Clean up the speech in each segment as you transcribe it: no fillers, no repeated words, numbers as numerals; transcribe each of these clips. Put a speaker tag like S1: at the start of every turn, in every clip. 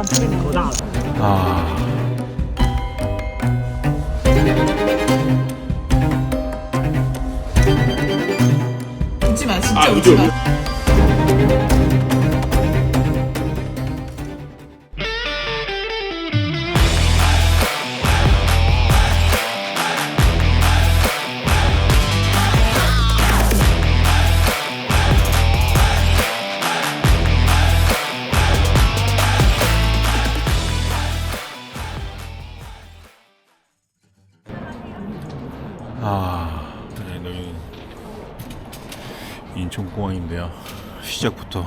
S1: 안 풀리네.
S2: 아,
S1: 웃지 마, 진짜 웃지 마.
S2: 네, 여기 인천공항인데요. 시작부터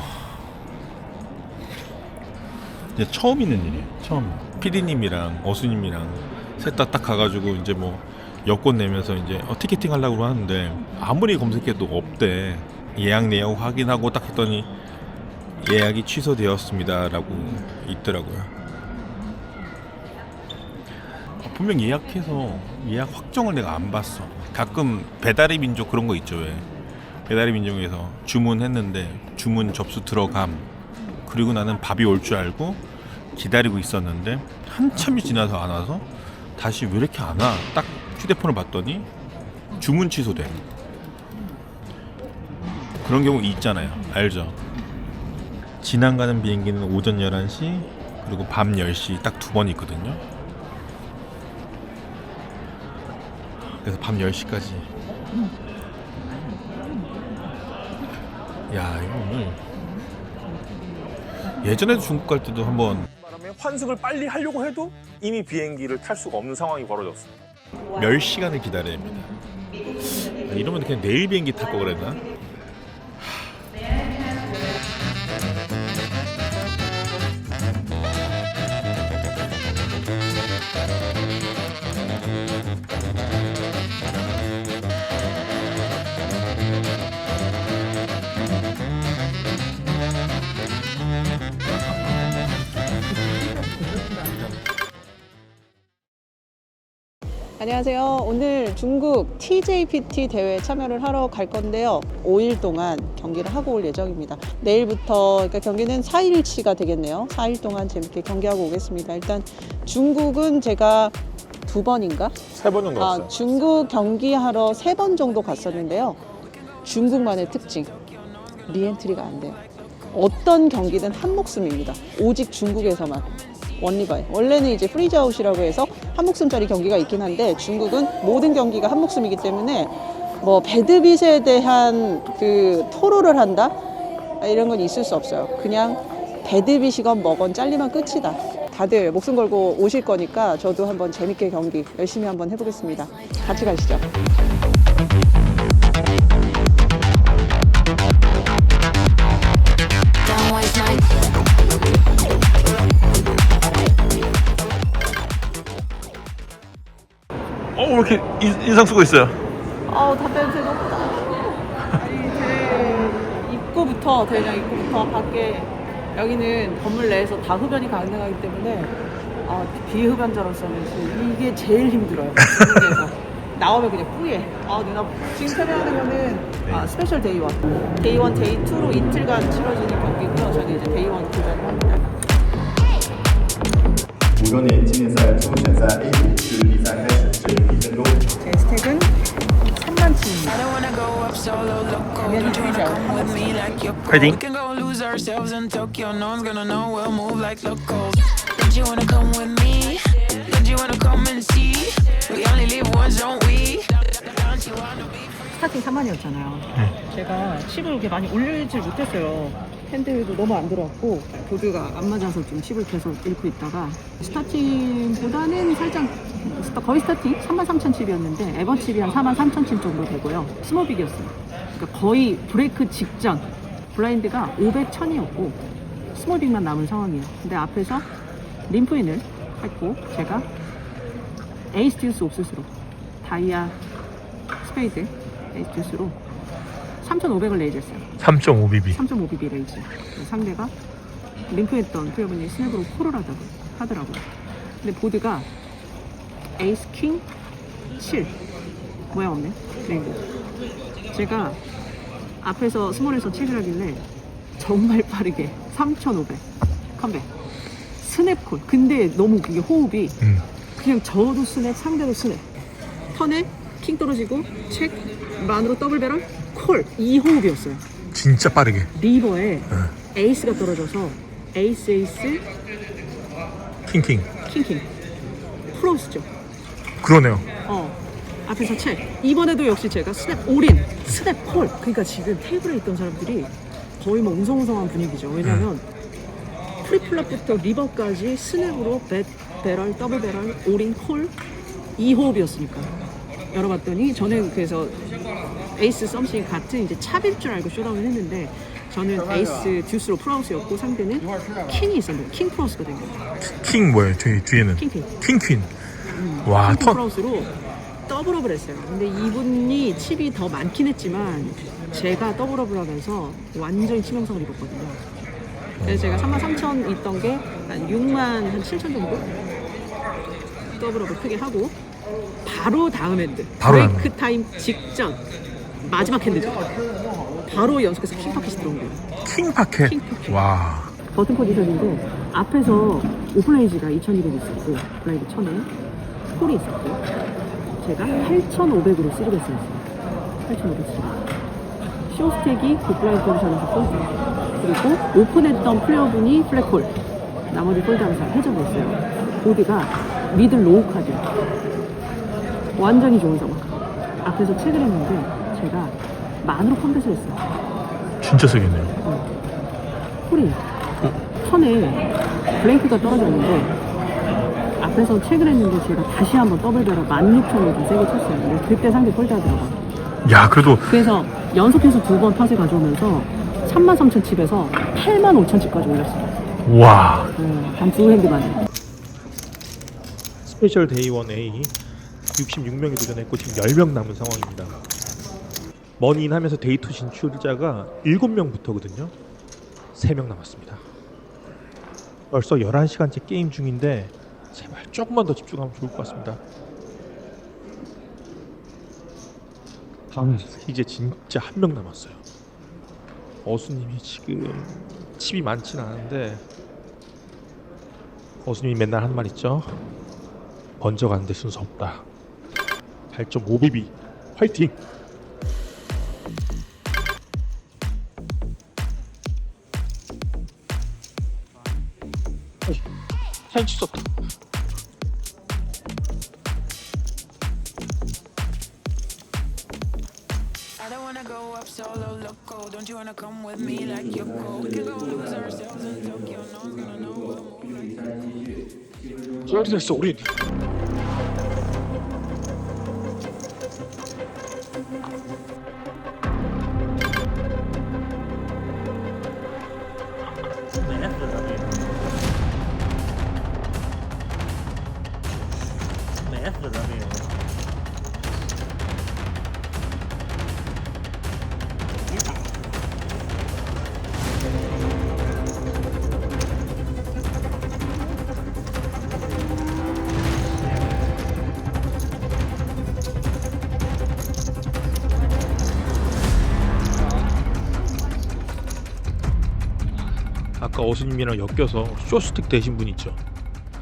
S2: 이제 처음 있는 일이에요. 처음. PD님이랑 어수님이랑 셋 다 딱 가가지고 이제 뭐 여권 내면서 이제 티켓팅 하려고 하는데 아무리 검색해도 없대. 예약 내역 확인하고 딱 했더니 예약이 취소되었습니다라고 있더라고요. 분명 예약해서 예약 확정을 내가 안 봤어. 가끔 배달의 민족 그런 거 있죠. 왜 배달의 민족에서 주문했는데 주문 접수 들어감, 그리고 나는 밥이 올 줄 알고 기다리고 있었는데 한참이 지나서 안 와서 다시 왜 이렇게 안 와? 딱 휴대폰을 봤더니 주문 취소돼. 그런 경우 있잖아요. 알죠? 진안 가는 비행기는 오전 11시 그리고 밤 10시 딱 두 번 있거든요. 그래서 밤 10시까지. 야, 이거 오늘 예전에도 중국 갈 때도 한번
S3: 바람에 환승을 빨리 하려고 해도 이미 비행기를 탈 수가 없는 상황이 벌어졌습니다.
S2: 10시간을 기다려야 합니다. 이러면 그냥 내일 비행기 탈 거 그랬나?
S4: 안녕하세요. 오늘 중국 TJPT 대회에 참여를 하러 갈 건데요. 5일 동안 경기를 하고 올 예정입니다. 내일부터, 그러니까 경기는 4일치가 되겠네요. 4일 동안 재밌게 경기하고 오겠습니다. 일단 중국은 제가 2번인가?
S3: 3번 정도 왔어요.
S4: 중국 경기하러 3번 정도 갔었는데요. 중국만의 특징, 리엔트리가 안 돼요. 어떤 경기든 한 목숨입니다. 오직 중국에서만. 원리바이. 원래는 이제 프리즈아웃이라고 해서 한 목숨짜리 경기가 있긴 한데 중국은 모든 경기가 한 목숨이기 때문에 뭐 배드빗에 대한 그 토로를 한다? 이런 건 있을 수 없어요. 그냥 배드빗이건 뭐건 잘리면 끝이다. 다들 목숨 걸고 오실 거니까 저도 한번 재밌게 경기 열심히 한번 해보겠습니다. 같이 가시죠.
S2: 왜 이렇게 인상 쓰고 있어요?
S4: 담배 냄새 너무 나. 입구부터, 대회장 입구부터 밖에, 여기는 건물 내에서 다 흡연이 가능하기 때문에 비흡연자로서는 이게 제일 힘들어요. 중국에서 나오면 그냥 뿌예. 누나 지금 촬영하는 거는 스페셜 데이 1, 데이 1, 데이 2로 이틀간 치러지는 경기고요. 저는 이제 데이 1 도전을 합니다.
S5: 5周年纪念赛最后选赛 A 组至比赛开始只有1分钟。
S4: 제 스택은 3만치입니다. 당연히 프리즈아웃.
S2: 파이팅!
S4: 스타팅 3만이었잖아요. 제가 칩을 그렇게 많이 올리질 못했어요. 핸들도 너무 안 들어왔고 보드가 안 맞아서 좀 칩을 계속 잃고 있다가 스타팅보다는 살짝 거의 스타팅 33,000 칩이었는데 에버 칩이 한 43,000 칩 정도 되고요. 스몰빅이었어요. 그러니까 거의 브레이크 직전. 블라인드가 500, 1000이었고 스몰빅만 남은 상황이에요. 근데 앞에서 림프인을 했고 제가 에이스 듀스 옵스스로 다이아 스페이드 에이스 듀스로 3,500을 레이즈했어요.
S2: 3.5BB.
S4: 3.5BB 레이즈. 상대가 림프했던 플레이어분이 스냅으로 콜을 하더라고요. 근데 보드가 에이스 킹 7 모양 없네. 그리고 제가 앞에서 스몰에서 체크를 하길래 정말 빠르게 3,500 컴백 스냅콜. 근데 너무 그게 호흡이 그냥 저도 스냅, 상대도 스냅. 턴에 킹 떨어지고 책, 만으로 더블 배럴, 콜. 이 호흡이었어요.
S3: 진짜 빠르게.
S4: 리버에 에이스가 떨어져서 에이스,
S3: 킹킹.
S4: 킹. 프로스죠.
S3: 그러네요.
S4: 앞에서 책. 이번에도 역시 제가 스냅 올인, 스냅 콜. 그러니까 지금 테이블에 있던 사람들이 거의 뭐 웅성웅성한 분위기죠. 왜냐면 프리플랍부터 리버까지 스냅으로 배럴, 더블 배럴, 올인, 콜 이 호흡이었으니까 열어봤더니 저는 그래서 에이스 썸씽 같은 이제 찹일 줄 알고 쇼다운을 했는데 저는 에이스 듀스로 프라우스였고 상대는 킹이 있었는데 킹 프라우스가 된 거예요.
S3: 킹 뭐예요? 저희 뒤에는 킹퀸. 와,
S4: 킹
S3: 턴.
S4: 프라우스로 더블업을 했어요. 근데 이분이 칩이 더 많긴 했지만 제가 더블업을 하면서 완전히 치명상을 입었거든요. 그래서 제가 33,000 있던 게 한 67,000 정도 더블업을 크게 하고 바로 다음 핸드 브레이크 타임 직전 마지막 핸드죠. 바로 연속해서 킹 파켓이 들어온 거예요.
S3: 킹 파켓. 와.
S4: 버튼 포지션인데 앞에서 오플레이지가 2200 있었고 블라인드 1000에 콜이 있었고 제가 8500으로 쓰리베스 했어요. 8500 쓰리베스. 쇼스택이 굿블라인드 포지션에서 폴드 그리고 오픈했던 플레이어분이 플랫콜 나머지 폴드하면서 해저했어요. 보드가 미들 로우 카드 완전히 좋은 상황. 앞에서 책을 했는데 제가 만으로 컴뱃을 했어요.
S3: 진짜 세겠네요.
S4: 콜이 천에 블랭크가 떨어졌는데 앞에서 체크를 했는데 제가 다시 한번 더블 배러 16,000을 좀 세게 쳤어요. 근데 그때 상대 폴드하더라고요.
S3: 야, 그래도
S4: 그래서 연속해서 2번 탓을 가져오면서 33,000 칩에서 85,000 칩까지 올렸어요.
S3: 와.
S4: 단 두 핸드만.
S6: 스페셜 데이 1A 66명이 도전했고 지금 10명 남은 상황입니다. 머니인 하면서 데이 2 진출자가 7명부터거든요. 3명 남았습니다. 벌써 11시간째 게임 중인데 제발 조금만 더 집중하면 좋을 것 같습니다. 이제 진짜 1명 남았어요. 어수님이 지금 칩이 많진 않은데 어수님이 맨날 한 말 있죠. 먼저 가는데 순서 없다. 8.5BB 화이팅! 사진 찍었다.
S7: I don't wanna go up solo loco. Don't you wanna come with me like Yoko? We can go lose ourselves in Tokyo. No one's gonna know we'll move like
S6: 소리 냈어 우리. 아까 어수님이랑 엮여서 쇼스틱 되신 분 있죠.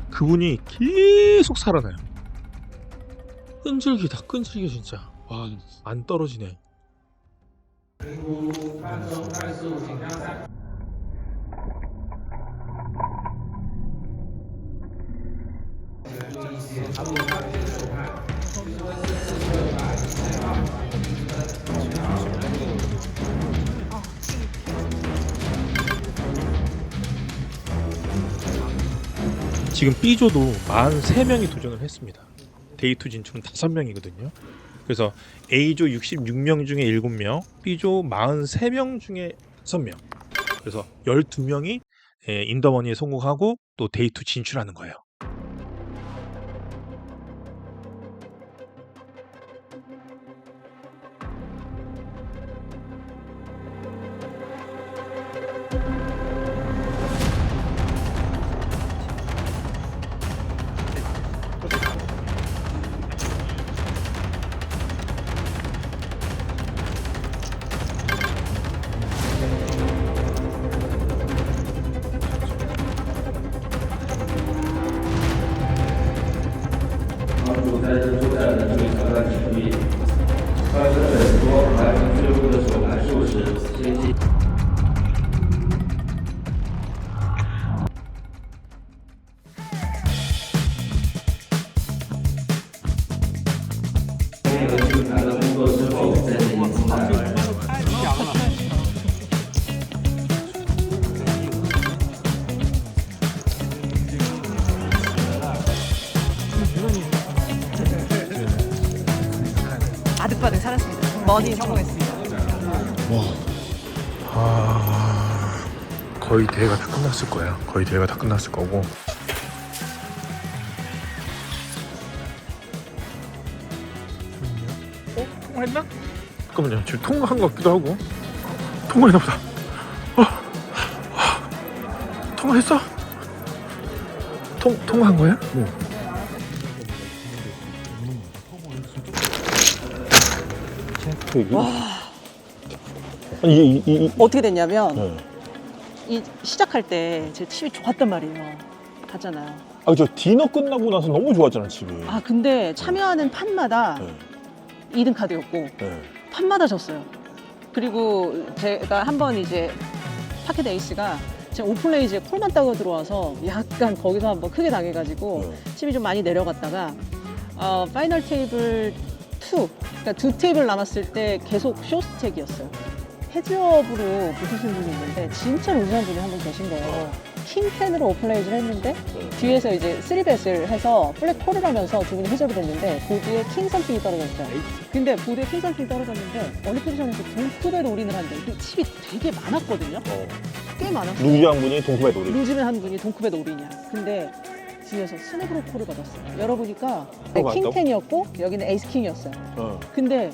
S6: 그분이 계속 살아나요. 끈질기다 끈질겨 진짜. 와 안 떨어지네. 지금 B조도 43명이 도전을 했습니다. 데이2 진출은 5명이거든요. 그래서 A조 66명 중에 7명, B조 43명 중에 5명. 그래서 12명이 인더머니에 성공하고 또 데이2 진출하는 거예요.
S4: 바득바득 살았습니다. 머니 성공했습니다.
S6: 거의 대회가 다 끝났을 거예요. 거의 대회가 다 끝났을 거고. 통화했나? 잠깐만요. 지금 통화한 것 같기도 하고. 통화했나 보다. 통화했어? 통화한 거야? 네.
S4: 와. 어떻게 됐냐면
S3: 네.
S4: 이 시작할 때 제 칩이 좋았단 말이에요. 봤잖아요.
S3: 아, 저 디너 끝나고 나서 너무 좋았잖아, 집이.
S4: 아 근데 참여하는 판마다
S3: 네.
S4: 2등 카드였고
S3: 네.
S4: 판마다 졌어요. 그리고 제가 한번 이제 파켓 에이스가 제가 오픈레이즈에 콜만 따고 들어와서 약간 거기서 한번 크게 당해가지고 칩이 좀 많이 내려갔다가 파이널 테이블 2, 그러니까 2테이블 남았을 때 계속 쇼스택이었어요. 헤즈업으로 붙으신 분이 있는데 진짜 루즈한 분이 한 분 계신 거예요. 킹10으로 오픈레이즈를 했는데 뒤에서 이제 3벳을 해서 블랙 콜을 하면서 두 분이 헤즈업이 됐는데 보드에 킹 선픽이 떨어졌어요. 근데 보드에 킹 선픽이 떨어졌는데 얼리 포지션에서 동급에 올인을 한대. 그 칩이 되게 많았거든요. 꽤 많았어요.
S3: 루즈한 분이 동급에 노리.
S4: 루즈는 한 분이 동급에 올인이야. 근데 뒤에서 스냅으로 콜을 받았어요. 열어보니까 킹10이었고 여기는 에이스 킹이었어요. 근데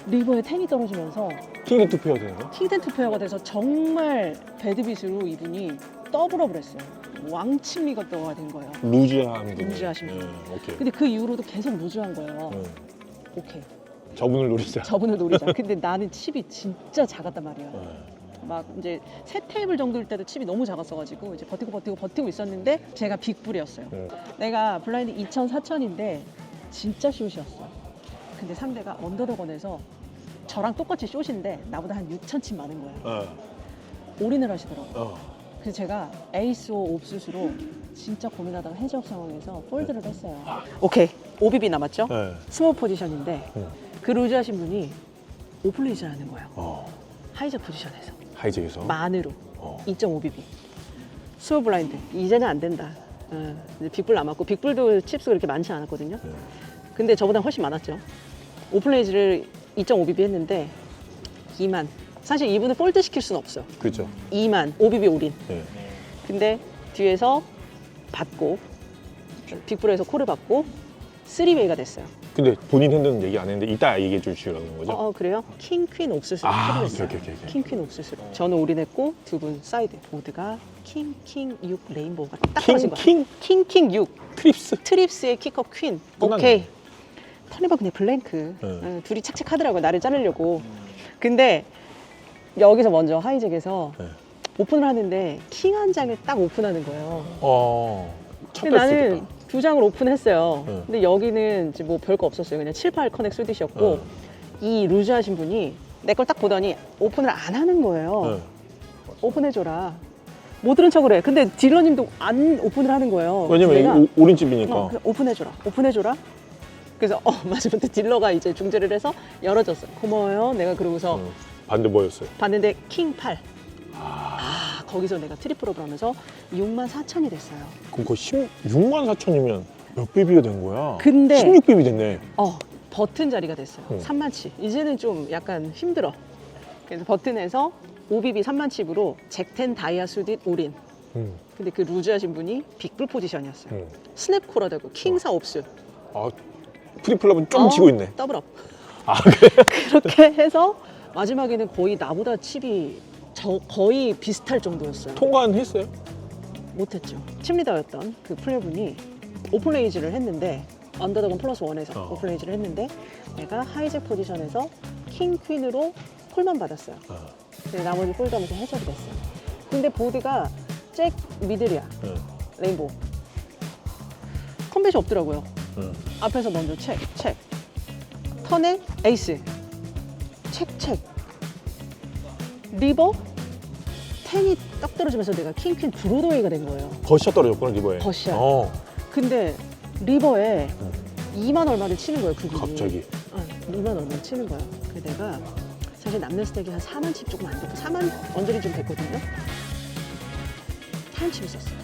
S4: 리버에 10이 떨어지면서
S3: 킹 투표가 되는 거야?
S4: 킹10 투표가 돼서 정말 배드빗으로 이분이 더블업을 했어요. 왕칩 리거더가 된 거예요.
S3: 루즈한 분.
S4: 루즈하신 분.
S3: 오케이.
S4: 근데 그 이후로도 계속 루즈한 거예요. 오케이.
S3: 저분을 노리자.
S4: 저분을 노리자. 근데 나는 칩이 진짜 작았단 말이에요. 막 이제 세 테이블 정도일 때도 칩이 너무 작았어가지고 이제 버티고 있었는데 제가 빅불이었어요. 내가 블라인드 2,000, 4,000인데 진짜 숏이었어. 근데 상대가 언더더건에서 저랑 똑같이 숏인데 나보다 한 6,000칩 많은 거예요. 올인을 하시더라고요. 그래서 제가 에이스-5 옵슛으로 진짜 고민하다가 헤즈업 상황에서 폴드를 했어요. 오케이. OBB 남았죠?
S3: 네.
S4: 스몰 포지션인데 그 루즈하신 분이 오플레이즈를 하는 거예요. 하이저 포지션에서.
S3: 하이잭에서.
S4: 만으로 2.5BB. 스몰 블라인드. 이제는 안 된다. 이제 빅불 남았고 빅불도 칩수가 그렇게 많지 않았거든요. 근데 저보다 훨씬 많았죠. 오플레이즈를 2.5BB 했는데 2만. 사실 이분을 폴드 시킬 수는 없어.
S3: 그죠.
S4: 2만 5BB 올인.
S3: 네.
S4: 근데 뒤에서 받고 빅불에서 콜을 받고 3웨이가 됐어요.
S3: 근데 본인 핸드는 얘기 안 했는데 이따 얘기해 주시라는 거죠?
S4: 그래요? 킹, 퀸, 옥수수로
S3: 아,
S4: 콜을 했어요.
S3: 오케이.
S4: 킹, 퀸, 옥수수로. 저는 올인했고 두 분 사이드. 모드가 킹, 6 레인보우가 딱 떨어진 거야. 킹, 6.
S3: 트립스.
S4: 트립스의 킥업 퀸.
S3: 끝났네.
S4: 오케이. 턴해봐 그냥 블랭크. 둘이 착착하더라고요. 나를 자르려고. 근데 여기서 먼저 하이잭에서 오픈을 하는데 킹 한 장을 딱 오픈하는 거예요.
S3: 첫
S4: 근데 나는
S3: 나는
S4: 두 장을 오픈했어요. 근데 여기는 이제 뭐 별거 없었어요. 그냥 7, 8 커넥 스윗이었고 이 루즈 하신 분이 내 걸 딱 보더니 오픈을 안 하는 거예요. 오픈해줘라. 못 들은 척을 해. 근데 딜러님도 안 오픈을 하는 거예요.
S3: 왜냐면 오린집이니까.
S4: 그래서 오픈해줘라. 그래서 마지막에 딜러가 이제 중재를 해서 열어줬어요. 고마워요. 내가 그러고서
S3: 반대 뭐였어요?
S4: 봤는데 킹 8. 거기서 내가 트리플업을 하면서 64,000이 됐어요.
S3: 그럼 거의 164,000이면 몇 비비가 된 거야?
S4: 근데
S3: 16비비 됐네.
S4: 버튼 자리가 됐어요. 3만치. 이제는 좀 약간 힘들어. 그래서 버튼에서 5BB 3만칩으로 잭10 다이아 수딧 올인. 근데 그 루즈 하신 분이 빅불 포지션이었어요. 스냅 코라 되고 킹 4 옵스.
S3: 프리플럽은 좀 지고 있네.
S4: 더블업.
S3: 그래?
S4: 그렇게 해서 마지막에는 거의 나보다 칩이 거의 비슷할 정도였어요.
S3: 통과는 했어요?
S4: 못했죠. 팀리더였던 그 플레이분이 오픈레이즈를 했는데 언더더건 플러스 1에서 오픈레이즈를 했는데 내가 하이잭 포지션에서 킹 퀸으로 콜만 받았어요. 근데 나머지 폴드하면서 해석이 됐어요. 근데 보드가 잭 미들이야. 레인보우. 컴뱃이 없더라고요. 앞에서 먼저 책. 턴에 에이스. 책. 리버 10이 딱 떨어지면서 내가 킹퀸 브로드웨이가 된 거예요.
S3: 거시가 떨어졌구나, 리버에.
S4: 거시야. 근데 리버에 2만 얼마를 치는 거예요, 그분이.
S3: 갑자기.
S4: 2만 얼마를 치는 거야. 그래서 내가 사실 남는 스택이 한 4만 칩 조금 안 됐고 4만 언저리 좀 됐거든요. 4만 칩 있었어요.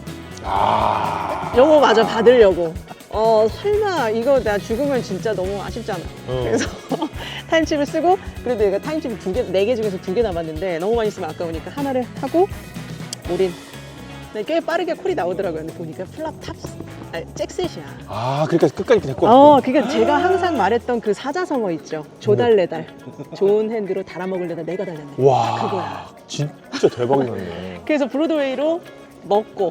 S4: 요거 마저 받으려고. 설마 이거 나 죽으면 진짜 너무 아쉽잖아. 그래서 타임칩을 쓰고 그래도 얘가 타임칩이 4개 중에서 2개 남았는데 너무 많이 쓰면 아까우니까 하나를 하고 올인. 근데 꽤 빠르게 콜이 나오더라고요. 근데 보니까 플랍 탑스, 아니, 잭셋이야.
S6: 아, 그러니까 끝까지 데리고
S4: 그러니까 제가 항상 말했던 그 사자성어 있죠. 조달래달. 좋은 핸드로 달아먹으려다 내가 달렸네.
S6: 와,
S4: 그거야.
S6: 진짜 대박이네.
S4: 그래서 브로드웨이로 먹고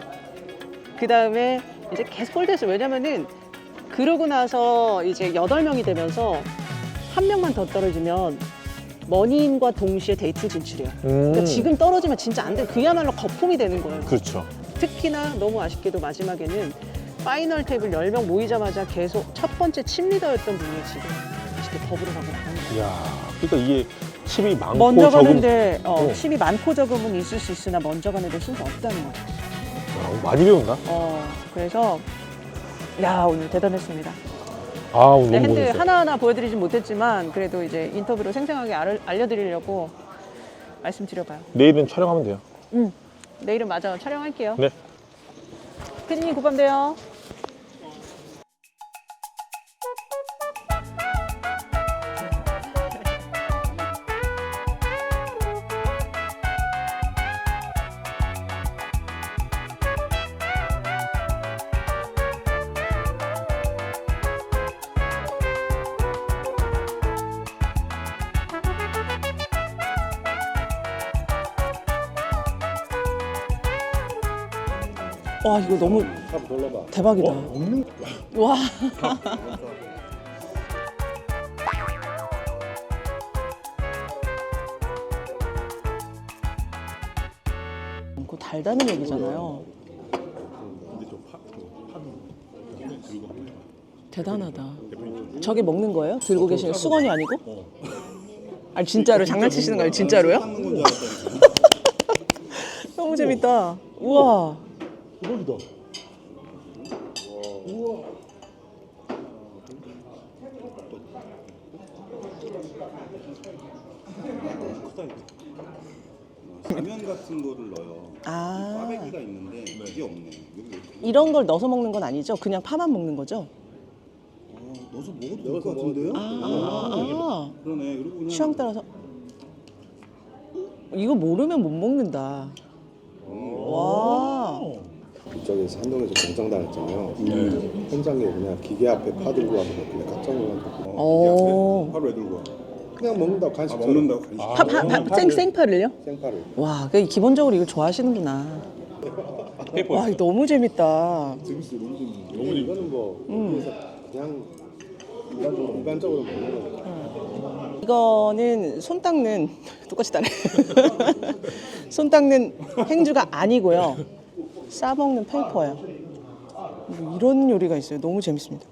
S4: 그 다음에 이제 계속 폴드했어요. 왜냐면은 그러고 나서 이제 8명이 되면서 한 명만 더 떨어지면 머니인과 동시에 데이트 진출이에요. 그러니까 지금 떨어지면 진짜 안 돼. 그야말로 거품이 되는 거예요.
S6: 그렇죠.
S4: 특히나 너무 아쉽게도 마지막에는 파이널 테이블 10명 모이자마자 계속 첫 번째 칩리더였던 분이 지금 아쉽게 더블을 하고 나가는 거예요.
S6: 이야, 그러니까 이게 칩이 많고
S4: 먼저
S6: 적은
S4: 가는데 칩이 많고 적음은 있을 수 있으나 먼저 가는 데 순서 없다는 거죠.
S6: 많이 배운다.
S4: 그래서 야 오늘 대단했습니다.
S6: 아, 오늘
S4: 네,
S6: 너무
S4: 핸드
S6: 고생했어요.
S4: 하나하나 보여드리진 못했지만 그래도 이제 인터뷰로 생생하게 알려드리려고 말씀드려봐요.
S6: 내일은 촬영하면 돼요.
S4: 내일은 맞아 촬영할게요.
S6: 네.
S4: 피디님 굿밤 돼요. 와 이거 너무 대박이다. 와. 그거 달다는 얘기잖아요. 대단하다. 저게 먹는 거예요? 들고 계시는 수건이 아니고? 아니 진짜로 장난치시는 거예요? 진짜로요? 너무 재밌다. 우와.
S6: 대박이다.
S8: 라면 같은 거를 넣어요. 꽈배기가 있는데 그게 없네.
S4: 이런 걸 넣어서 먹는 건 아니죠? 그냥 파만 먹는 거죠?
S8: 넣어서 먹어도 될 것 같은데요? 그러네. 그리고 그냥
S4: 취향 따라서. 이거 모르면 못 먹는다. 와.
S9: 이쪽에서 한동에서 공장당했잖아요. 현장에 그냥 기계 앞에 파 들고 와서 먹길래 깜짝 놀라서
S8: 파를 왜 들고 와?
S9: 그냥 먹는다고 간식
S8: 먹는다고 간식.
S4: 생파를요?
S9: 생파를.
S4: 와, 기본적으로 이걸 좋아하시는구나. 와, 이거 너무 재밌다.
S9: 재밌어, 너무 재밌어. 이거는 뭐 그냥 일반적으로 먹는 거니까.
S4: 이거는 손 닦는 똑같이 따라. 손 닦는 행주가 아니고요. 싸 먹는 페이퍼예요. 뭐 이런 요리가 있어요. 너무 재밌습니다.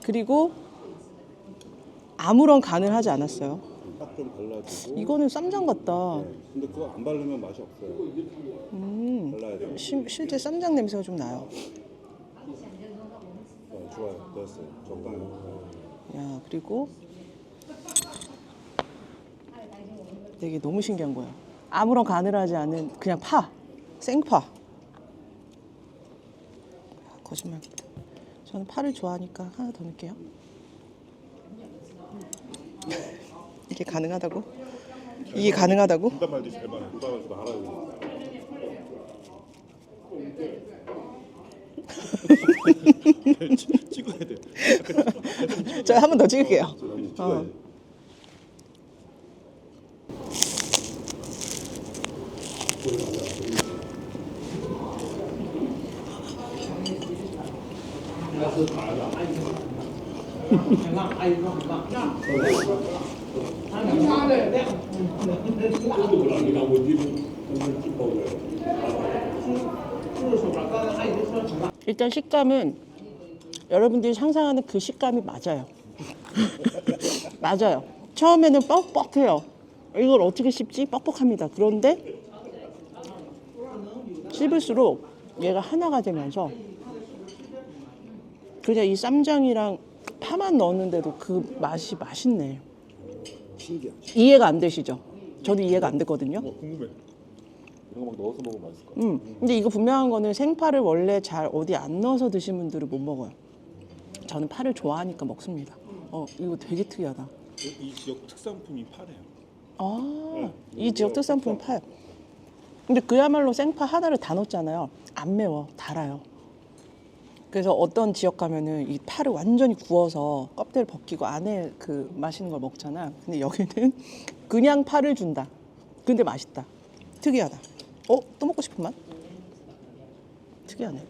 S4: 그리고 아무런 간을 하지 않았어요.
S8: 딱 좀 발라주고.
S4: 이거는 쌈장 같다.
S8: 근데 그거 안 바르면 맛이 없어요. 발라야 돼요.
S4: 실제 쌈장 냄새가 좀 나요.
S8: 좋아요. 됐어요. 적당히.
S4: 야, 그리고 되게 너무 신기한 거야. 아무런 간을 하지 않은 그냥 파, 생파. 거짓말입니다. 저는 파를 좋아하니까 하나 더 넣을게요. 이게 가능하다고? 이게 가능하다고?
S8: 부담 말지 잘 봐. 부담하지도 않아요. 찍어야 돼.
S4: 자, 한 번 더 찍을게요. 일단 식감은 여러분들이 상상하는 그 식감이 맞아요. 맞아요. 처음에는 뻑뻑해요. 이걸 어떻게 씹지? 뻑뻑합니다. 그런데 씹을수록 얘가 하나가 되면서 그냥 이 쌈장이랑 파만 넣었는데도 그 맛이 맛있네. 이해가 안 되시죠? 저도 이해가 안 됐거든요.
S8: 궁금해. 이런 거 막 넣어서 먹으면 맛있을 것 같아.
S4: 근데 이거 분명한 거는 생파를 원래 잘 어디 안 넣어서 드신 분들은 못 먹어요.
S8: 저는 파를 좋아하니까 먹습니다. 이거 되게 특이하다.
S2: 이 지역 특산품이 파래요.
S8: 이 지역 특산품이 파요. 근데 그야말로 생파 하나를 다 넣었잖아요. 안 매워, 달아요. 그래서 어떤 지역 가면은 이 파를 완전히 구워서 껍데기를 벗기고 안에 그 맛있는 걸 먹잖아. 근데 여기는 그냥 파를 준다. 근데 맛있다. 특이하다. 또 먹고 싶은 맛? 특이하네.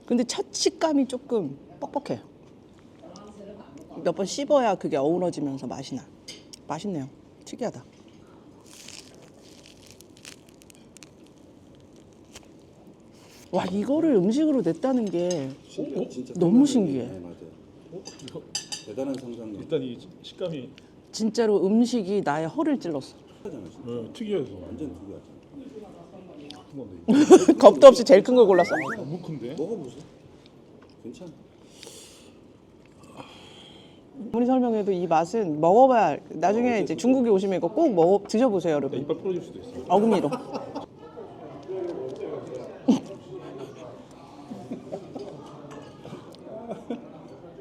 S8: 근데 첫 식감이 조금 뻑뻑해요. 몇 번 씹어야 그게 어우러지면서 맛이 나. 맛있네요. 특이하다. 와, 이거를 음식으로 냈다는 게
S9: 진짜
S8: 너무 신기해.
S9: 맞아요. 대단한 상상력.
S6: 일단 이 식감이
S8: 진짜로 음식이 나의 허를 찔렀어.
S6: 특이해서
S9: 완전 특이하죠.
S8: 겁도 없이 제일 큰 걸 골랐어.
S6: 너무 큰데?
S9: 먹어보세요. 괜찮아.
S8: 아무리 설명해도 이 맛은 먹어봐야 나중에 이제 중국에 오시면 이거 꼭 드셔보세요, 여러분.
S6: 이빨 부러질 수도 있어.
S8: 어금니로.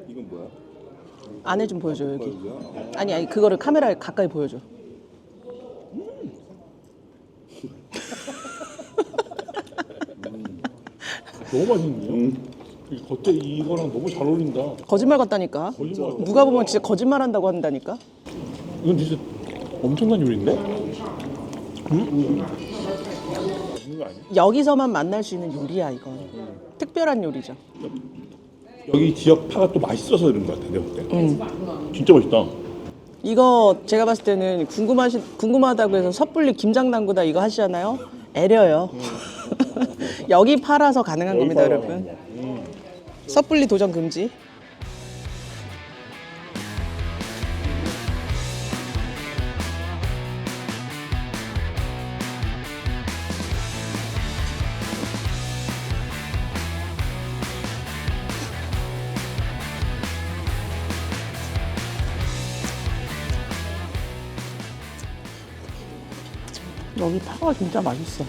S9: 이건 뭐야?
S8: 안에 좀 보여줘 여기.
S9: 뭐야?
S8: 아니 그거를 카메라에 가까이 보여줘.
S6: 너무 맛있는데요? 겉에 이거랑 너무 잘 어울린다.
S8: 거짓말 같다니까.
S6: 거짓말.
S8: 누가 보면 진짜 거짓말 한다고 한다니까.
S6: 이건 진짜 엄청난 요리인데?
S8: 여기서만 만날 수 있는 요리야 이건. 특별한 요리죠.
S6: 여기 지역 파가 또 맛있어서 그런 것 같아 내가 볼 때. 진짜 맛있다.
S8: 이거 제가 봤을 때는 궁금하다고 해서 섣불리 김장 담그다 이거 하시잖아요. 애려요. 여기 팔아서 가능한 겁니다, 여러분. 섣불리 도전 금지. 여기 파가 진짜 맛있어.